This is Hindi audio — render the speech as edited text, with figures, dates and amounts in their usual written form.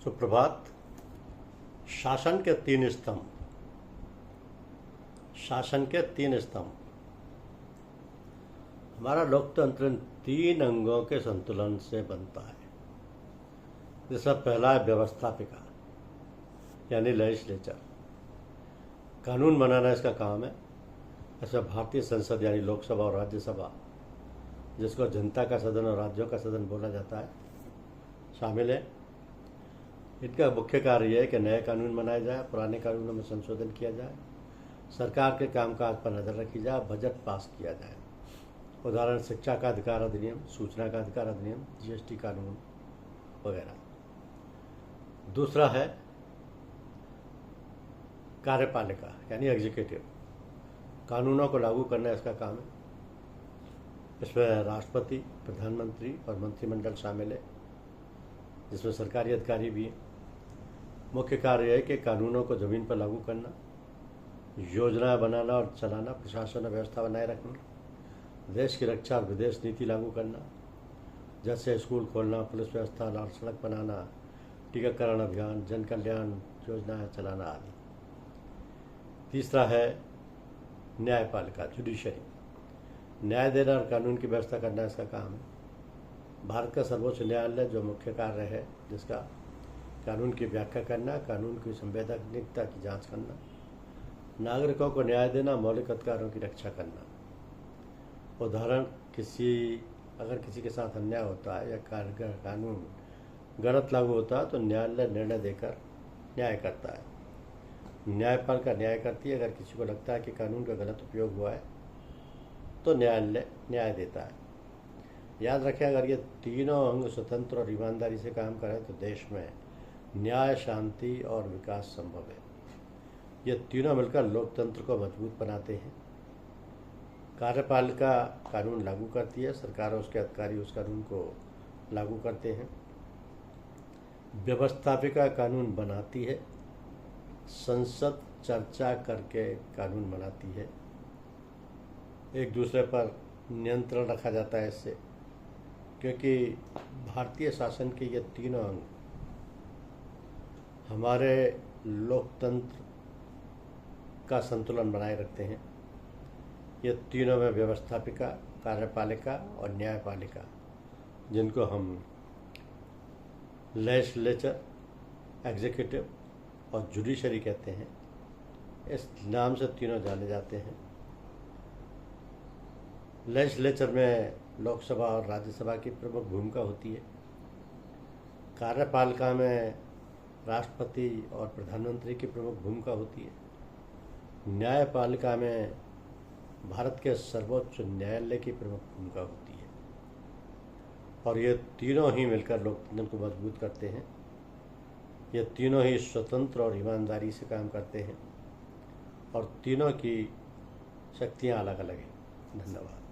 सुप्रभात। शासन के तीन स्तंभ। शासन के तीन स्तंभ। हमारा लोकतंत्र तीन अंगों के संतुलन से बनता है। जिसमें पहला है व्यवस्थापिका यानी लेजिस्लेचर। कानून बनाना इसका काम है। ऐसा भारतीय संसद यानी लोकसभा और राज्यसभा, जिसको जनता का सदन और राज्यों का सदन बोला जाता है, शामिल है। इनका मुख्य कार्य यह है कि नए कानून बनाए जाए, पुराने कानूनों में संशोधन किया जाए, सरकार के कामकाज पर नज़र रखी जाए, बजट पास किया जाए। उदाहरण शिक्षा का अधिकार अधिनियम, सूचना का अधिकार अधिनियम, जीएसटी कानून वगैरह। दूसरा है कार्यपालिका यानी एग्जीक्यूटिव। कानूनों को लागू करना इसका काम है। इसमें राष्ट्रपति, प्रधानमंत्री और मंत्रिमंडल शामिल है, जिसमें सरकारी अधिकारी भी हैं। मुख्य कार्य है कि कानूनों को ज़मीन पर लागू करना, योजनाएं बनाना और चलाना, प्रशासन और व्यवस्था बनाए रखना, देश की रक्षा और विदेश नीति लागू करना, जैसे स्कूल खोलना, पुलिस व्यवस्था, लाल सड़क बनाना, टीकाकरण अभियान, जन कल्याण योजनाएं चलाना आदि। तीसरा है न्यायपालिका, जुडिशरी। न्याय देना और कानून की व्यवस्था करना इसका काम है। भारत का सर्वोच्च न्यायालय जो मुख्य कार्य है, जिसका कानून की व्याख्या करना, कानून की संवैधानिकता की जांच करना, नागरिकों को न्याय देना, मौलिक अधिकारों की रक्षा करना। उदाहरण, अगर किसी के साथ अन्याय होता है या कानून गलत लागू होता है तो न्यायालय निर्णय देकर न्याय करता है। न्यायपालिका न्याय करती है। अगर किसी को लगता है कि कानून का गलत उपयोग हुआ है तो न्यायालय न्याय देता है। याद रखें, अगर ये तीनों अंग स्वतंत्र और ईमानदारी से काम करें तो देश में न्याय, शांति और विकास संभव है। ये तीनों मिलकर लोकतंत्र को मजबूत बनाते हैं। कार्यपालिका कानून लागू करती है, सरकार और उसके अधिकारी उस कानून को लागू करते हैं। व्यवस्थापिका कानून बनाती है, संसद चर्चा करके कानून बनाती है। एक दूसरे पर नियंत्रण रखा जाता है इससे, क्योंकि भारतीय शासन के ये तीनों अंग हमारे लोकतंत्र का संतुलन बनाए रखते हैं। ये तीनों में व्यवस्थापिका, कार्यपालिका और न्यायपालिका, जिनको हम लेजिस्लेचर, एग्जीक्यूटिव और जुडिशरी कहते हैं, इस नाम से तीनों जाने जाते हैं। लेजिस्लेचर में लोकसभा और राज्यसभा की प्रमुख भूमिका होती है। कार्यपालिका में राष्ट्रपति और प्रधानमंत्री की प्रमुख भूमिका होती है। न्यायपालिका में भारत के सर्वोच्च न्यायालय की प्रमुख भूमिका होती है। और ये तीनों ही मिलकर लोकतंत्र को मजबूत करते हैं। ये तीनों ही स्वतंत्र और ईमानदारी से काम करते हैं और तीनों की शक्तियाँ अलग अलग हैं। धन्यवाद।